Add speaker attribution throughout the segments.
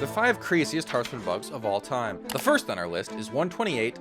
Speaker 1: The 5 craziest Hearthstone bugs of all time. The first on our list is 128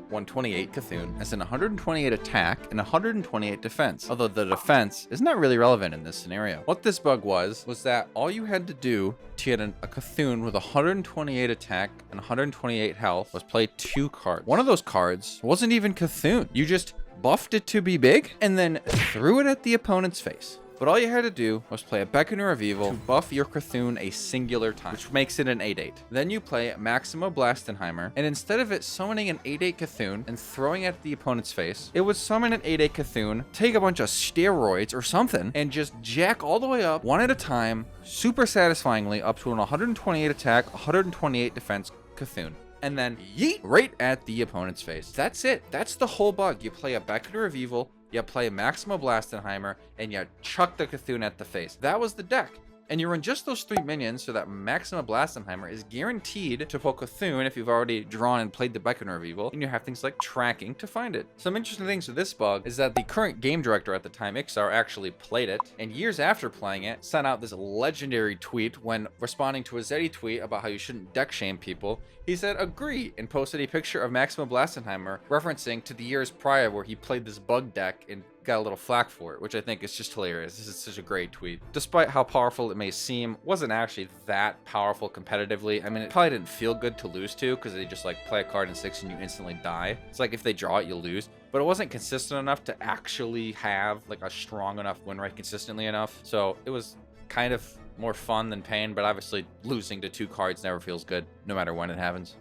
Speaker 1: Cthulhu, as in 128 attack and 128 defense, although the defense is not really relevant in this scenario. What this bug was that all you had to do to get a Cthulhu with 128 attack and 128 health was play 2 cards. One of those cards wasn't even Cthulhu. You just buffed it to be big and then threw it at the opponent's face. But all you had to do was play a Beckoner of Evil to buff your Cthulhu a singular time, which makes it an 8/8. Then you play Maximo Blastenheimer, and instead of it summoning an 8/8 Cthulhu and throwing it at the opponent's face, it would summon an 8/8 Cthulhu, take a bunch of steroids or something, and just jack all the way up, one at a time, super satisfyingly up to an 128 attack, 128 defense Cthulhu. And then yeet right at the opponent's face. That's it. That's the whole bug. You play a Beckoner of Evil, you play Maximo Blastenheimer, and you chuck the Cthulhu at the face. That was the deck. And you run just those 3 minions so that Maximo Blastenheimer is guaranteed to pull Cthulhu if you've already drawn and played the Beckoner of Evil, and you have things like tracking to find it. Some interesting things with this bug is that the current game director at the time, Ixar, actually played it, and years after playing it, sent out this legendary tweet when responding to a Zeddy tweet about how you shouldn't deck shame people. He said, agree, and posted a picture of Maximo Blastenheimer referencing to the years prior where he played this bug deck and got a little flack for it, which I think is just hilarious. This is such a great tweet. Despite how powerful it may seem, wasn't actually that powerful competitively. I mean, it probably didn't feel good to lose to because they just like play a card in 6 and you instantly die. It's like if they draw it, you lose. But it wasn't consistent enough to actually have like a strong enough win rate consistently enough. So it was kind of more fun than pain, but obviously losing to 2 cards never feels good, no matter when it happens.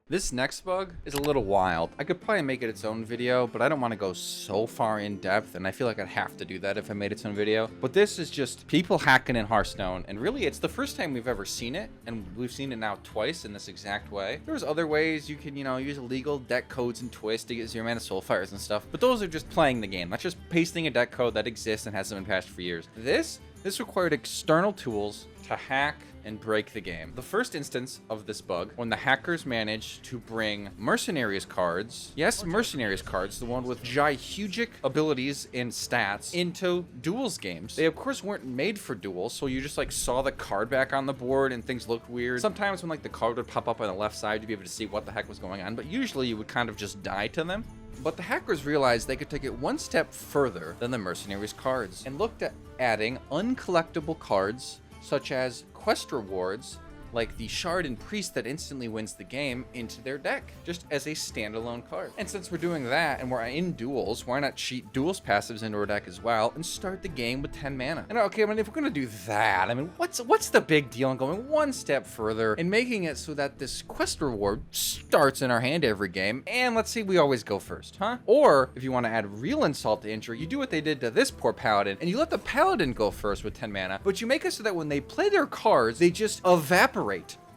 Speaker 1: This next bug is a little wild. I could probably make it its own video, but I don't want to go so far in depth, and I feel like I'd have to do that if I made its own video. But this is just people hacking in Hearthstone, and really it's the first time we've ever seen it, and we've seen it now twice in this exact way. There's other ways you can, use illegal deck codes and twists to get 0-mana Soulfires and stuff, but those are just playing the game. That's just pasting a deck code that exists and hasn't been patched for years. This required external tools to hack and break the game. The first instance of this bug, when the hackers managed to bring Mercenaries cards, yes, Mercenaries cards, the one with gigantic abilities and stats, into Duels games. They of course weren't made for Duels, so you just like saw the card back on the board and things looked weird. Sometimes when like the card would pop up on the left side, you'd be able to see what the heck was going on, but usually you would kind of just die to them. But the hackers realized they could take it one step further than the Mercenaries cards and looked at adding uncollectible cards such as quest rewards like the Shard and Priest that instantly wins the game into their deck, just as a standalone card. And since we're doing that and we're in Duels, why not cheat Duels passives into our deck as well and start the game with 10 mana? And okay, I mean, if we're gonna do that, I mean, what's the big deal in going one step further and making it so that this quest reward starts in our hand every game, and let's say we always go first, huh? Or if you want to add real insult to injury, you do what they did to this poor Paladin, and you let the Paladin go first with 10 mana, but you make it so that when they play their cards, they just evaporate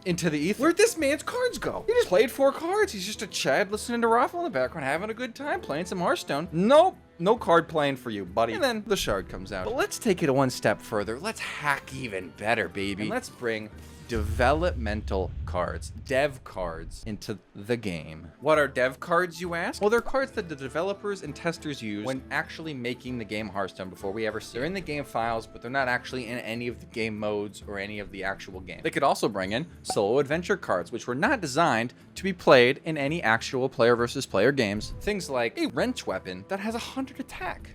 Speaker 1: into the ether. Where'd this man's cards go? He just played 4 cards. He's just a Chad listening to Raffle in the background, having a good time playing some Hearthstone. Nope. No card playing for you, buddy. And then the Shard comes out. But let's take it one step further. Let's hack even better, baby. And let's bring developmental cards, dev cards, into the game. What are dev cards, you ask? Well, they're cards that the developers and testers use when actually making the game Hearthstone before we ever see. They're in the game files, but they're not actually in any of the game modes or any of the actual game. They could also bring in solo adventure cards, which were not designed to be played in any actual player versus player games. Things like a wrench weapon that has 100 attack.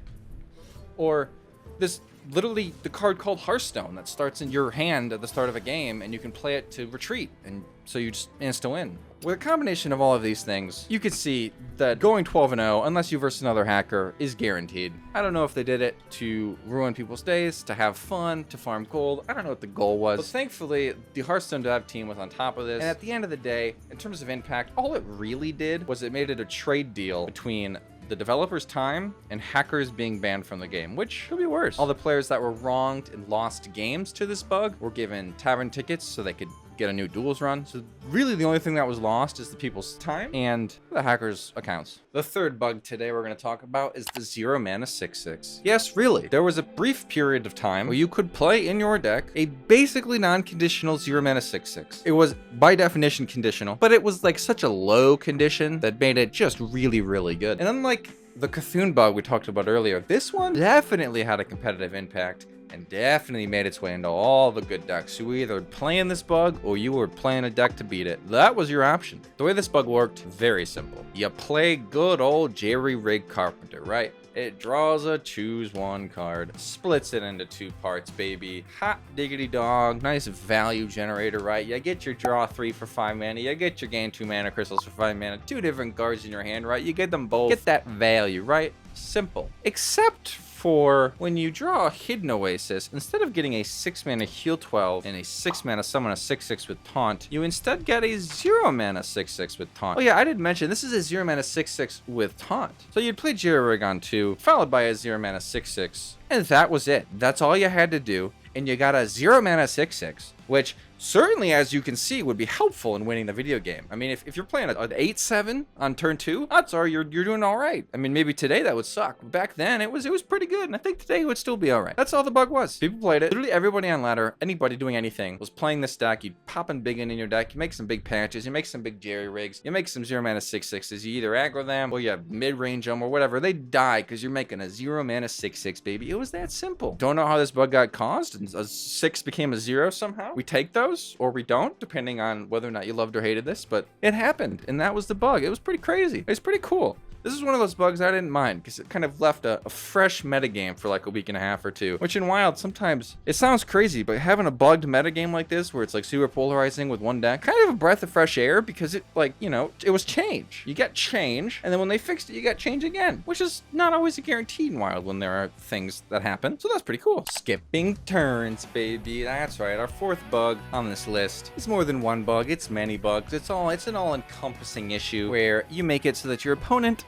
Speaker 1: Or this literally the card called Hearthstone that starts in your hand at the start of a game, and you can play it to retreat, and so you just insta win. With a combination of all of these things, you can see that going 12-0, unless you versus another hacker, is guaranteed. I don't know if they did it to ruin people's days, to have fun, to farm gold. I don't know what the goal was. But thankfully, the Hearthstone dev team was on top of this. And at the end of the day, in terms of impact, all it really did was it made it a trade deal between the developers' time and hackers being banned from the game, which could be worse. All the players that were wronged and lost games to this bug were given tavern tickets so they could get a new Duels run. So really the only thing that was lost is the people's time and the hackers' accounts. The third bug today we're going to talk about is the 0-mana 6/6. Yes, really. There was a brief period of time where you could play in your deck a basically non-conditional 0-mana 6/6. It was by definition conditional, but it was like such a low condition that made it just really, really good. And unlike The Cthulhu bug we talked about earlier, this one definitely had a competitive impact and definitely made its way into all the good decks. You were either playing this bug or you were playing a deck to beat it. That was your option. The way this bug worked, very simple. You play good old jerry-rig Carpenter, right? It draws a choose one card, splits it into 2 parts, baby. Hot diggity dog, nice value generator, right? You get your draw 3 for 5 mana, you get your gain 2 mana crystals for 5 mana, 2 different cards in your hand, right? You get them both, get that value, right? Simple. Except for when you draw a Hidden Oasis, instead of getting a 6 mana heal 12 and a 6 mana summon a 6/6 with taunt, you instead get a 0 mana 6/6 with taunt. Oh yeah, I didn't mention, this is a 0 mana 6/6 with taunt. So you'd play Jerry-Rig on 2, followed by a 0 mana 6/6, and that was it. That's all you had to do, and you got a 0 mana 6/6, which certainly, as you can see, would be helpful in winning the video game. I mean, if you're playing an 8/7 on turn 2, odds are you're doing all right. I mean, maybe today that would suck. But back then, it was pretty good, and I think today it would still be all right. That's all the bug was. People played it. Literally everybody on ladder, anybody doing anything, was playing this deck. You'd pop in big in your deck. You make some big patches. You make some big jerry rigs. You make some 0 mana 6/6s. You either aggro them or you mid-range them or whatever. They die because you're making a 0 mana 6/6, baby. It was that simple. Don't know how this bug got caused, and a 6 became a 0 somehow. We take those or we don't, depending on whether or not you loved or hated this, but it happened, and that was the bug. It was pretty crazy. It was pretty cool. This is one of those bugs I didn't mind because it kind of left a fresh metagame for like a week and a half or 2, which in Wild sometimes it sounds crazy, but having a bugged metagame like this where it's like super polarizing with one deck, kind of a breath of fresh air because it, like, you know, it was change. You get change, and then when they fixed it, you got change again, which is not always a guarantee in Wild when there are things that happen. So that's pretty cool. Skipping turns, baby. That's right. Our 4th bug on this list. It's more than one bug. It's many bugs. It's an all-encompassing issue where you make it so that your opponent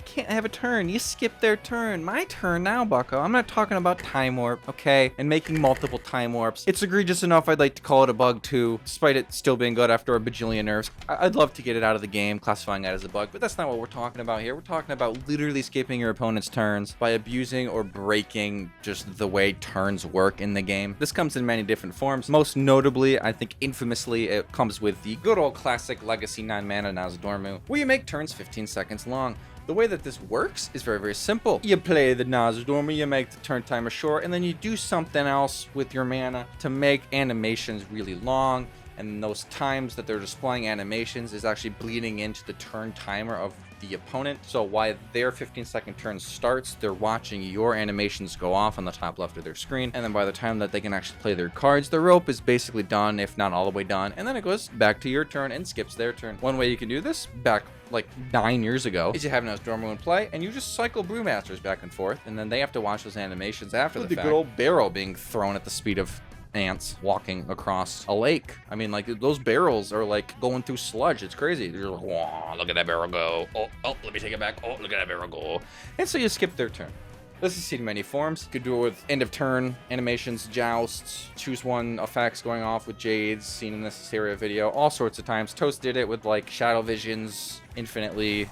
Speaker 1: can't have a turn. You skip their turn. My turn now, bucko. I'm not talking about time warp, okay? And making multiple time warps. It's egregious enough I'd like to call it a bug too, despite it still being good after a bajillion nerfs. I'd love to get it out of the game, classifying that as a bug, but that's not what we're talking about here. We're talking about literally skipping your opponent's turns by abusing or breaking just the way turns work in the game. This comes in many different forms. Most notably, I think infamously, it comes with the good old classic legacy 9 mana Nazadormu, where you make turns 15 seconds long. The way that this works is very, very simple. You play the Nazadormu, you make the turn timer short, and then you do something else with your mana to make animations really long. And those times that they're displaying animations is actually bleeding into the turn timer of the opponent. So while their 15-second turn starts, they're watching your animations go off on the top left of their screen. And then by the time that they can actually play their cards, the rope is basically done, if not all the way done. And then it goes back to your turn and skips their turn. One way you can do this, back like 9 years ago, is you have Nazadormu in play and you just cycle Brewmasters back and forth, and then they have to watch those animations after the fact. The good old barrel being thrown at the speed of ants walking across a lake. I mean, like, those barrels are like going through sludge. It's crazy. You're like, whoa, look at that barrel go. Oh, let me take it back. Oh, look at that barrel go. And so you skip their turn. This is seen in many forms. You could do it with end of turn animations, jousts, choose one effects going off with Jades, seen in this Syria video, all sorts of times. Toast did it with like Shadow Visions, Infinitely.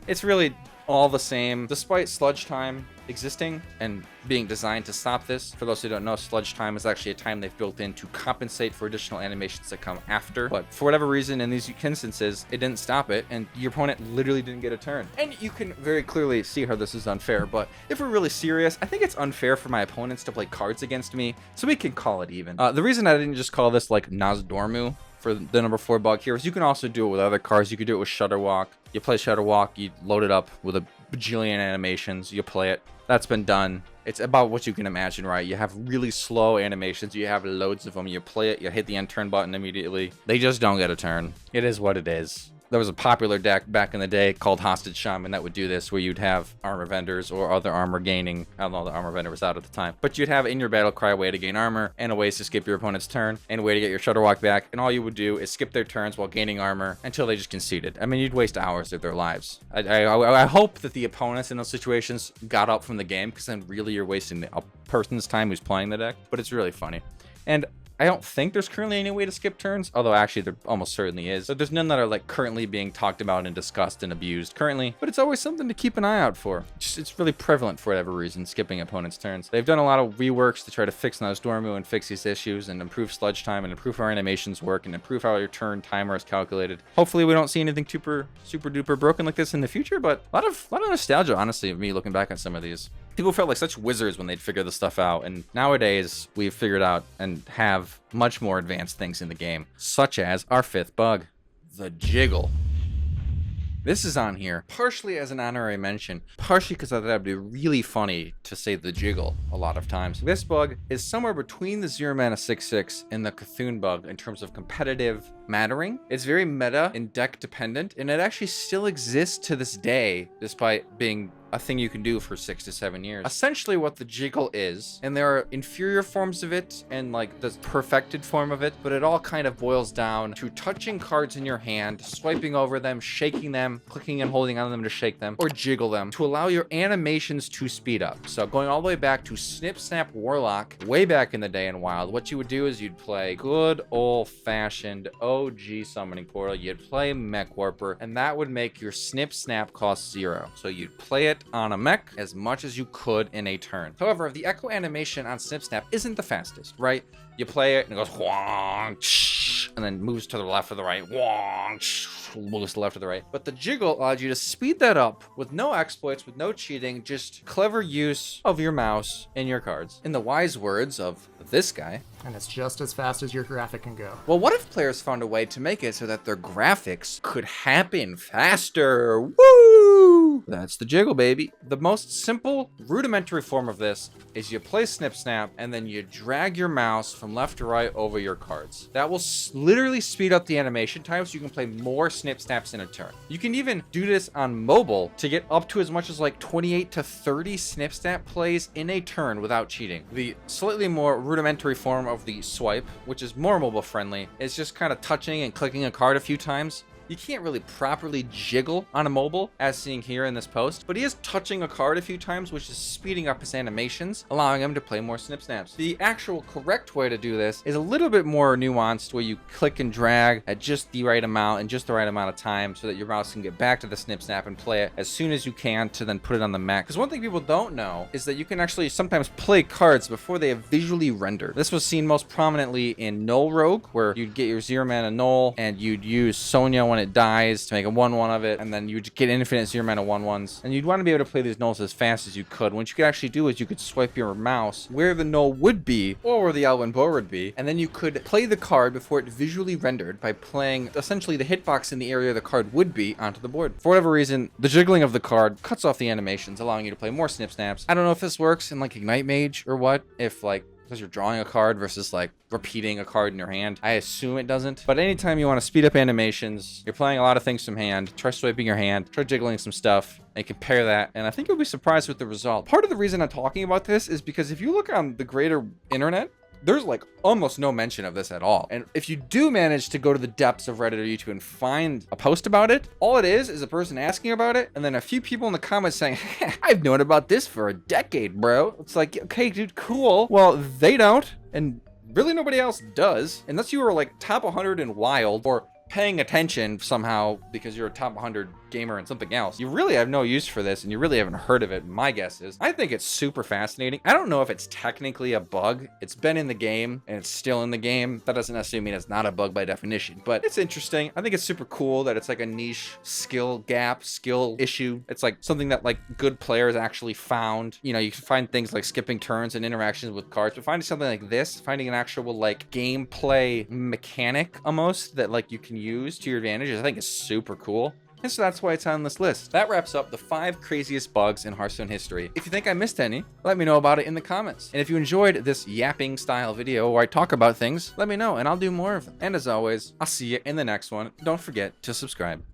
Speaker 1: It's really all the same, despite sludge time existing and being designed to stop this. For those who don't know, sludge time is actually a time they've built in to compensate for additional animations that come after. But for whatever reason, in these instances, it didn't stop it, and your opponent literally didn't get a turn. And you can very clearly see how this is unfair, but if we're really serious, I think it's unfair for my opponents to play cards against me, so we can call it even. The reason I didn't just call this like Nazadormu for the number 4 bug here is you can also do it with other cards. You could do it with Shudderwalk. You play Shudderwalk, you load it up with a bajillion animations, you play it. That's been done. It's about what you can imagine, right? You have really slow animations, you have loads of them, you play it, you hit the end turn button immediately. They just don't get a turn. It is what it is. There was a popular deck back in the day called Hostage Shaman that would do this, where you'd have armor vendors or other armor gaining. I don't know, the armor vendor was out at the time. But you'd have in your battle cry a way to gain armor and a way to skip your opponent's turn and a way to get your Shudderwalk back. And all you would do is skip their turns while gaining armor until they just conceded. I mean, you'd waste hours of their lives. I hope that the opponents in those situations got up from the game, because then really you're wasting a person's time who's playing the deck. But it's really funny. And I don't think there's currently any way to skip turns, although actually there almost certainly is. So there's none that are like currently being talked about and discussed and abused currently, but it's always something to keep an eye out for. It's really prevalent for whatever reason, skipping opponents' turns. They've done a lot of reworks to try to fix Nosdormu and fix these issues and improve sludge time and improve how our animations work and improve how your turn timer is calculated. Hopefully we don't see anything super duper broken like this in the future, but a lot of nostalgia, honestly, of me looking back on some of these. People felt like such wizards when they'd figure this stuff out, and nowadays we've figured out and have much more advanced things in the game, such as our 5th bug, the jiggle. This is on here partially as an honorary mention, partially because I thought it'd be really funny to say the jiggle a lot of times. This bug is somewhere between the 0 mana 6/6 and the Cthulhu bug in terms of competitive mattering. It's very meta and deck dependent, and it actually still exists to this day, despite being a thing you can do for 6 to 7 years. Essentially what the jiggle is, and there are inferior forms of it and like the perfected form of it, but it all kind of boils down to touching cards in your hand, swiping over them, shaking them, clicking and holding on them to shake them, or jiggle them to allow your animations to speed up. So going all the way back to Snip Snap Warlock, way back in the day in Wild, what you would do is you'd play good old-fashioned OG Summoning Portal, you'd play Mech Warper, and that would make your Snip Snap cost 0. So you'd play it on a mech as much as you could in a turn. However, the echo animation on Snip Snap isn't the fastest, right? You play it and it goes whong, and then moves to the left or the right, whong, moves to the left or the right. But the jiggle allows you to speed that up with no exploits, with no cheating, just clever use of your mouse and your cards. In the wise words of this guy,
Speaker 2: and it's just as fast as your graphic can go.
Speaker 1: Well, what if players found a way to make it so that their graphics could happen faster? Woo! That's the jiggle, baby. The most simple, rudimentary form of this is you play Snip Snap, and then you drag your mouse from left to right over your cards. That will literally speed up the animation time so you can play more Snip Snaps in a turn. You can even do this on mobile to get up to as much as like 28 to 30 Snip Snap plays in a turn without cheating. The slightly more rudimentary form of the swipe, which is more mobile friendly, is just kind of touching and clicking a card a few times. You can't really properly jiggle on a mobile, as seen here in this post, but he is touching a card a few times, which is speeding up his animations, allowing him to play more Snip Snaps. The actual correct way to do this is a little bit more nuanced, where you click and drag at just the right amount and just the right amount of time so that your mouse can get back to the Snip Snap and play it as soon as you can to then put it on the mech. Because one thing people don't know is that you can actually sometimes play cards before they have visually rendered. This was seen most prominently in Null Rogue, where you'd get your 0 mana Null and you'd use Sonya when it dies to make a 1/1 of it, and then you'd get infinite 0 mana 1/1s, and you'd want to be able to play these nulls as fast as you could. What you could actually do is you could swipe your mouse where the null would be or where the Elven Bow would be, and then you could play the card before it visually rendered by playing essentially the hitbox in the area the card would be onto the board. For whatever reason, the jiggling of the card cuts off the animations, allowing you to play more Snip Snaps. I don't know if this works in like Ignite Mage or what, if like because you're drawing a card versus like repeating a card in your hand. I assume it doesn't. But anytime you want to speed up animations, you're playing a lot of things from hand, try swiping your hand, try jiggling some stuff, and compare that. And I think you'll be surprised with the result. Part of the reason I'm talking about this is because if you look on the greater internet, there's like almost no mention of this at all. And if you do manage to go to the depths of Reddit or YouTube and find a post about it, all it is a person asking about it, and then a few people in the comments saying, I've known about this for a decade, bro. It's like, okay, dude, cool. Well, they don't, and really nobody else does, unless you were like top 100 in Wild or paying attention somehow because you're a top 100 gamer and something else. You really have no use for this, and you really haven't heard of it. My guess is I think it's super fascinating. I don't know if it's technically a bug. It's been in the game and it's still in the game. That doesn't necessarily mean it's not a bug by definition, but it's interesting. I think it's super cool that it's like a niche skill gap, skill issue. It's like something that like good players actually found. You know, you can find things like skipping turns and interactions with cards, but finding something like this, finding an actual like gameplay mechanic almost that like you can use to your advantage, I think is super cool. And so that's why it's on this list. That wraps up the 5 craziest bugs in Hearthstone history. If you think I missed any, let me know about it in the comments. And if you enjoyed this yapping style video where I talk about things, let me know and I'll do more of them. And as always, I'll see you in the next one. Don't forget to subscribe.